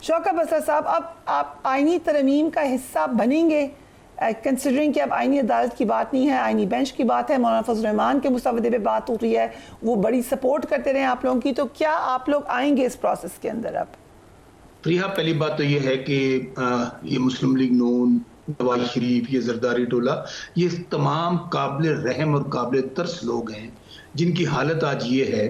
शौकत बसरा साहब, अब आप आईनी तरमीम का हिस्सा बनेंगे, कंसिडरिंग कि अब आईनी अदालत की बात नहीं है, आईनी बेंच की बात है, मौलाना फजल रहमान के मुसवदे पे बात हो रही है, वो बड़ी सपोर्ट करते रहे आप लोगों की, तो क्या आप लोग आएंगे इस प्रोसेस के अंदर? अब प्रिया, पहली बात तो ये है कि ये मुस्लिम लीग नून, नवाज शरीफ, ये जरदारी टोला, ये तमाम काबिल रहम और काबिल तरस लोग हैं जिनकी हालत आज ये है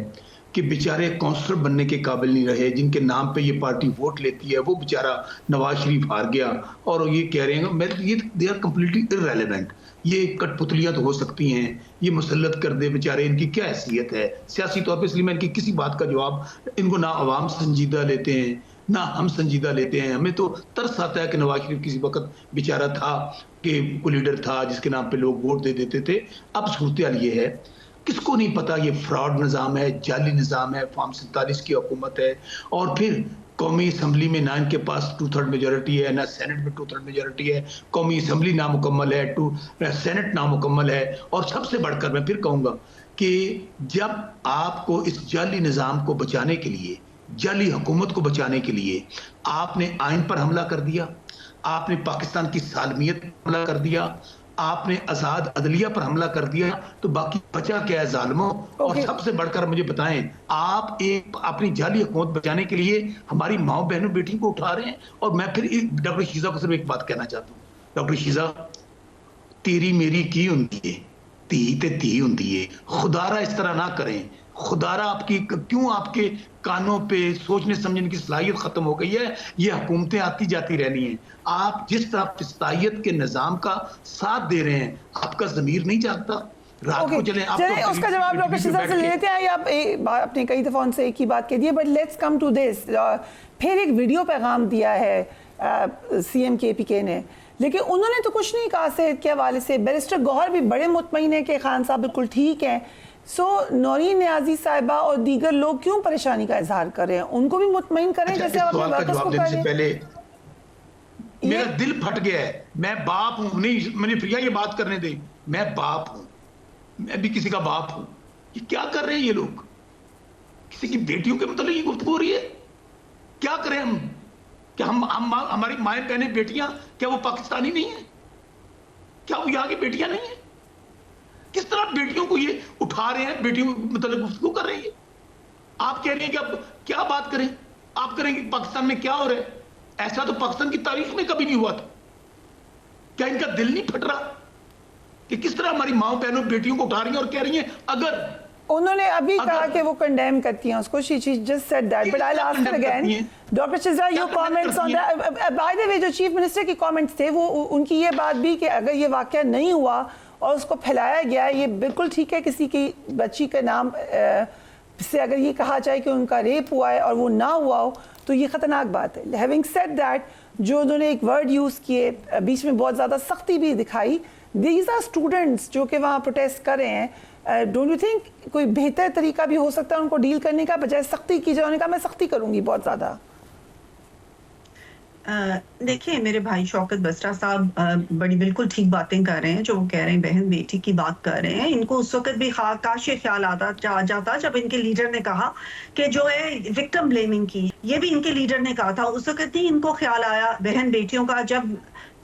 कि बेचारे काउंसलर बनने के काबिल नहीं रहे, जिनके नाम पे ये पार्टी वोट लेती है। वो बेचारा नवाज शरीफ हार गया और ये कह रहे हैं ये दे आर कम्प्लीटली इररेलेवेंट, ये कठपुतलियां तो हो सकती हैं, ये मुसल्लत कर दे बेचारे, इनकी क्या हैसियत है सियासी तौर पर। इसलिए मैं इनकी किसी बात का जवाब, इनको ना अवाम संजीदा लेते हैं ना हम संजीदा लेते हैं। हमें तो तरस आता है कि नवाज शरीफ किसी वक्त बेचारा था कि कोई लीडर था जिसके नाम पे लोग वोट दे देते थे। अब सूरत ये है, किसको नहीं पता ये फ्रॉड निज़ाम है, जाली निज़ाम है, फॉर्म 47 की हुकूमत है। और फिर कौमी असम्बली में ना इनके पास 2/3 मेजोरिटी है, ना सेनेट में 2/3 मेजोरिटी है, कौमी असम्बली नामुकम्मल है, सेनेट नामुकम्मल है। और सबसे बढ़कर मैं फिर कहूँगा कि जब आपको इस जाली निज़ाम को बचाने के लिए, जाली हुकूमत को बचाने के लिए आपने आइन पर हमला कर दिया, आपने पाकिस्तान की सालमियत पर हमला कर दिया, आपने आजाद अदलिया पर हमला कर दिया, तो बाकी बचा क्या है जालिमों? और सबसे बढ़कर मुझे बताएं, आप एक अपनी जाली हुकूमत बचाने के लिए हमारी माओ बहनों बेटियों को उठा रहे हैं। और मैं फिर डॉक्टर शीजा को सिर्फ एक बात कहना चाहता हूँ, डॉक्टर शीजा, तेरी मेरी की हुंदी है, धी ते धी हुंदी है, खुदारा इस तरह ना करें। खुदारा आपकी क्यों, आपके कानों पे सोचने समझने की सलाहियत खत्म हो गई है। ये हुकूमतें आती जाती रहनी है। आप जिस तरह फिस्तायत के निजाम का साथ दे रहे हैं, आपका ज़मीर नहीं जागता? रात को चले आप तो उसका जवाब डॉक्टर शीजा से लेते हैं। आप आपने कई दफा उनसे एक ही बात कह दी है, but let's come to this. फिर एक वीडियो पैगाम दिया है CM KPK ने, लेकिन उन्होंने तो कुछ नहीं कहा सेहत के हवाले से। बैरिस्टर गौहर भी बड़े मुतमईन है कि खान साहब बिल्कुल ठीक हैं। नौरीन नियाजी साहिबा और दीगर लोग क्यों परेशानी का इजहार कर रहे हैं? उनको भी मुतमईन करें। अच्छा, जैसे आप अपने वर्कर्स को कह पहले मेरा दिल फट गया है। मैं बाप हूं, नहीं मैंने प्रिया ये बात करने दे, मैं बाप हूं, मैं भी किसी का बाप हूं। ये क्या कर रहे हैं ये लोग? किसी की बेटियों के मतलब ये गुफ्तगू हो रही है। क्या करें हम? क्या हम हमारी माएँ बहनें बेटियां, क्या वो पाकिस्तानी नहीं है? क्या वो यहाँ की बेटियां नहीं है? किस तरह बेटियों को ये उठा रहे हैं, बेटियों मतलब गुफ्तगू कर रहे हैं। आप कह रहे हैं कि अब क्या बात करें? आप करेंगे पाकिस्तान में क्या हो रहा है? ऐसा तो पाकिस्तान की तारीख में कभी नहीं हुआ था। क्या इनका दिल नहीं फट रहा कि किस तरह हमारी माओ बहनों बेटियों को उठा रही हैं और कह रही हैं अगर उन्होंने अभी कहा कि वो कंडेम करती हैं उसको, she just said that, but I'll ask her again. Dr. Shizra, your comments on that. By the way, जो चीफ मिनिस्टर के कमेंट्स थे, वो उनकी ये बात भी कि अगर ये वाकया नहीं हुआ और उसको फैलाया गया, ये बिल्कुल ठीक है। किसी की बच्ची के नाम से अगर ये कहा जाए कि उनका रेप हुआ है और वो ना हुआ हो, तो ये ख़तरनाक बात है। हैविंग सेड दैट, जो उन्होंने एक वर्ड यूज़ किए, बीच में बहुत ज़्यादा सख्ती भी दिखाई। दीज आर स्टूडेंट्स जो कि वहाँ प्रोटेस्ट कर रहे हैं। डोंट यू थिंक कोई बेहतर तरीका भी हो सकता है उनको डील करने का, बजाय सख्ती की जाने का? मैं सख्ती करूँगी बहुत ज़्यादा। देखिए मेरे भाई शौकत बसरा साहब बड़ी बिल्कुल ठीक बातें कर रहे हैं। जो वो कह रहे हैं बहन बेटी की बात कर रहे हैं, इनको उस वक्त भी काश ये ख्याल आता जाता जब इनके लीडर ने कहा कि जो है विक्टिम ब्लेमिंग की, ये भी इनके लीडर ने कहा था। उस वक्त ही इनको ख्याल आया बहन बेटियों का, जब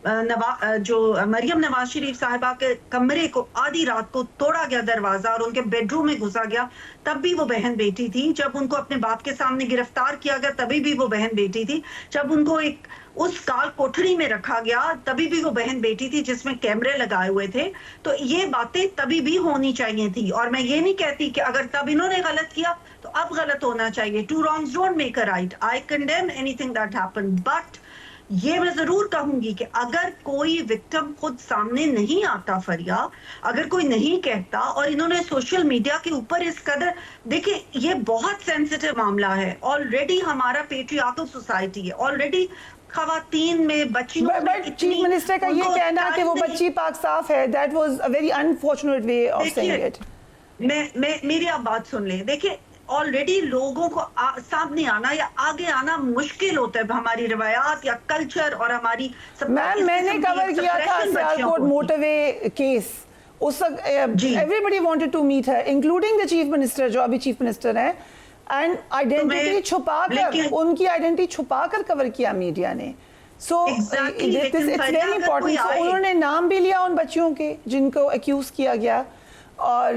जो मरियम नवाज शरीफ साहिबा के कमरे को आधी रात को तोड़ा गया दरवाजा और उनके बेडरूम में घुसा गया, तब भी वो बहन बेटी थी। जब उनको अपने बाप के सामने गिरफ्तार किया गया, तभी भी वो बहन बेटी थी। जब उनको एक उस काल कोठरी में रखा गया, तभी भी वो बहन बेटी थी जिसमें कैमरे लगाए हुए थे। तो ये बातें तभी भी होनी चाहिए थी। और मैं ये नहीं कहती कि अगर तब इन्होंने गलत किया तो अब गलत होना चाहिए। Two wrongs don't make a right. I condemn anything that happened, but ये मैं जरूर कहूंगी कि अगर कोई विक्टिम खुद सामने नहीं आता फरिया, अगर कोई नहीं कहता, और इन्होंने सोशल मीडिया के ऊपर इस कदर, देखिए ये बहुत सेंसिटिव मामला है। ऑलरेडी हमारा पेट्रियार्कल सोसाइटी है, ऑलरेडी खवातीन में बच्चियों में चीफ मिनिस्टर का ये कहना कि वो बच्ची पाक साफ है, that was a very unfortunate way of saying it. मेरी आप बात सुन ले। देखिए ऑलरेडी लोगों को सामने आना या आगे आना मुश्किल होता है। हमारी रिवायात या कल्चर और हमारी मैम, मैंने कवर किया था सियालकोट मोटरवे केस। उस वक्त everybody wanted to meet her, including the chief minister, जो अभी चीफ मिनिस्टर हैं। एंड आइडेंटिटी छुपाकर, लेकिन- उनकी आइडेंटिटी छुपाकर कवर किया मीडिया ने। सो Exactly, इट्स लेकिन वेरी फरिया अगर इंपॉर्टेंट। कोई आए- उन्होंने नाम भी लिया उन बच्चियों के जिनको एक्यूज किया गया, और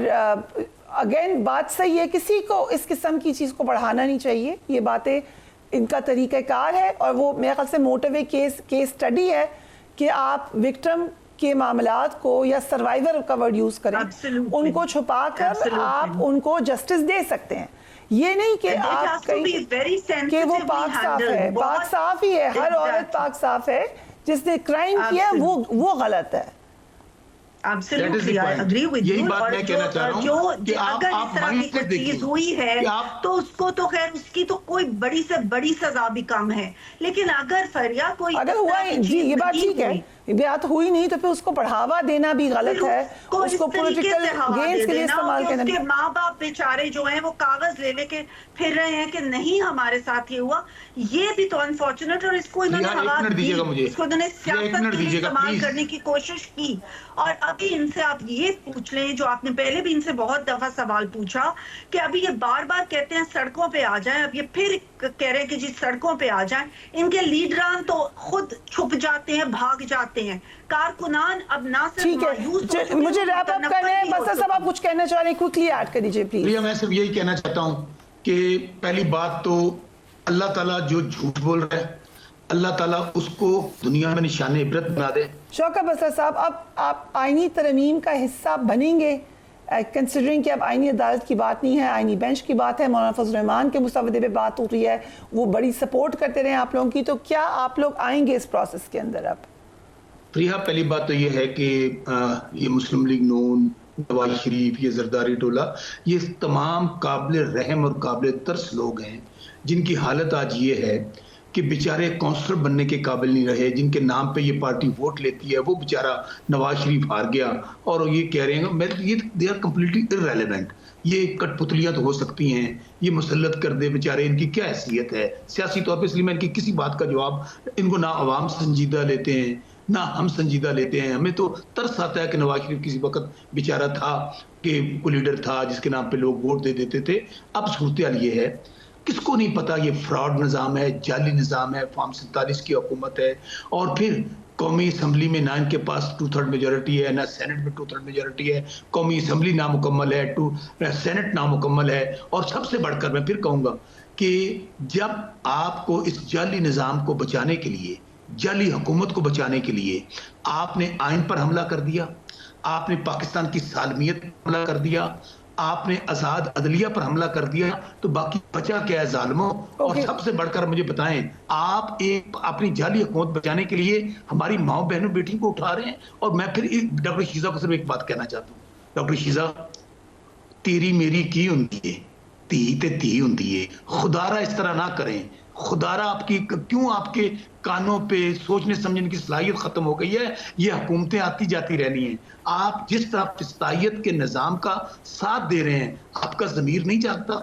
अगेन बात सही है, किसी को इस किस्म की चीज़ को बढ़ाना नहीं चाहिए। ये बातें इनका तरीक़ाकार है, और वो मेरे ख्याल से मोटिव केस स्टडी है कि आप विक्टिम के मामलात को या सर्वाइवर का वर्ड यूज़ करें, Absolutely. उनको छुपाकर Absolutely. आप उनको जस्टिस दे सकते हैं। ये नहीं कि And it आप has to be very कि वो sensitively पाक साफ handled. है, पाक बहुत- साफ ही है, हर औरत Exactly. पाक साफ है। जिसने क्राइम किया वो गलत है। Absolutely, I point. agree with यही you। बात और मैं कहना चाह रहा हूं जो कि अगर आप इस तरह की mindset कोई देखिए चीज हुई है कि आप- तो उसको तो खैर उसकी तो कोई बड़ी से बड़ी सजा भी कम है, लेकिन अगर फरिया कोई अगर इस हुआ तरह की जी, चीज ये बात नहीं ठीक है, हुई, ये बात हुई नहीं तो फिर उसको बढ़ावा देना भी गलत फिर है, उसको इस उसको तरीके पॉलिटिकल से हवा गेन्स दे के लिए देना इस्तेमाल कि उसके करना। माँ बाप बेचारे जो हैं वो कागज ले लेके फिर रहे हैं कि नहीं हमारे साथ ये हुआ, ये भी तो अनफॉर्चुनेट। और इसको इन्होंने प्रिया, एक हवा मिनट दी, दीजिएगा मुझे। इसको इन्होंने प्रिया, एक सियासत मिनट के लिए दीजिएगा, इस्तेमाल प्लीज। करने की कोशिश की। और अभी इनसे आप ये पूछ लें जो आपने पहले भी इनसे बहुत दफा सवाल पूछा कि अभी ये बार बार कहते हैं सड़कों पे आ जाएं, अब ये फिर कह रहे हैं कि जी सड़कों पे आ जाएं। इनके लीडरान तो खुद छुप जाते हैं, भाग जाते हैं। कारकुनान अब ना सिर्फ ठीक मायूस हो है, चुके मुझे हैं, रैप अप मुतनफ़्फ़र करना है। भी हो बस सब चुके आप कुछ कहना चाह रहे हैं, क्विकली ऐड कर दीजिए प्लीज। प्रिया, मैं सिर्फ यही कहना चाहता हूं कि पहली बात तो अल्लाह ताला जो झूठ बोल रहा है, अल्लाह ताला उसको दुनिया में निशाने इबरत बना दे। शौकत बसर साहब, अब आप आईनी तरमीम का हिस्सा बनेंगे, कंसिडरिंग कि अब आईनी अदालत की बात नहीं है, आईनी बेंच की बात है, मौलाना फजल रहमान के मुसवदे पे बात हो रही है, वो बड़ी सपोर्ट करते रहे आप लोगों की, तो क्या आप लोग आएंगे इस प्रोसेस के अंदर? अब प्रिया, पहली बात तो ये है कि ये मुस्लिम लीग नून, नवाज शरीफ, ये जरदारी टोला, ये तमाम काबिल रहम और काबिल तरस लोग हैं जिनकी हालत आज ये है कि बेचारे काउंसलर बनने के काबिल नहीं रहे, जिनके नाम पे ये पार्टी वोट लेती है। वो बेचारा नवाज शरीफ हार गया और ये कह रहे हैं ये दे आर कम्प्लीटली इररेलेवेंट। ये कठपुतलियां तो हो सकती हैं, ये मुसल्लत कर दे बेचारे, इनकी क्या हैसियत है सियासी तौर पर। इसलिए मैं इनकी किसी बात का जवाब, इनको ना अवाम संजीदा लेते हैं ना हम संजीदा लेते हैं। हमें तो तरस आता है कि नवाज शरीफ किसी वक्त बेचारा था कि कोई लीडर था जिसके नाम पे लोग वोट दे देते थे। अब सूरत ये है, किसको नहीं पता ये फ्रॉड निज़ाम है, जाली निज़ाम है, फॉर्म 47 की हुकूमत है। और फिर कौमी असम्बली में ना इनके पास 2/3 मेजोरिटी है, ना सेनेट में 2/3 मेजोरिटी है, कौमी असम्बली नामुकम्मल है, सेनेट नामुकम्मल है। और सबसे बढ़कर मैं फिर कहूँगा कि जब आपको इस जाली निज़ाम को बचाने के लिए, जाली हुकूमत को बचाने के लिए आपने आइन पर हमला कर दिया, आपने पाकिस्तान की सालमियत पर हमला कर दिया, आपने आजाद अदलिया पर हमला कर दिया, तो बाकी बचा क्या है जालिमों? और सबसे बढ़कर मुझे बताएं, आप एक अपनी जाली हुकूमत बचाने के लिए हमारी माओ बहनों बेटी को उठा रहे हैं। और मैं फिर डॉक्टर शीजा को सिर्फ एक बात कहना चाहता हूँ, डॉक्टर शीजा, तेरी मेरी की हुंदी है, धी ते धी हुंदी है। खुदारा इस तरह ना करें, खुदारा आपकी क्यों आपके कानों पे सोचने समझने की सलाहियत खत्म हो गई है? ये हुकूमतें आती जाती रहनी है। आप जिस तरह फिस्तायत के निज़ाम का साथ दे रहे हैं, आपका ज़मीर नहीं जागता?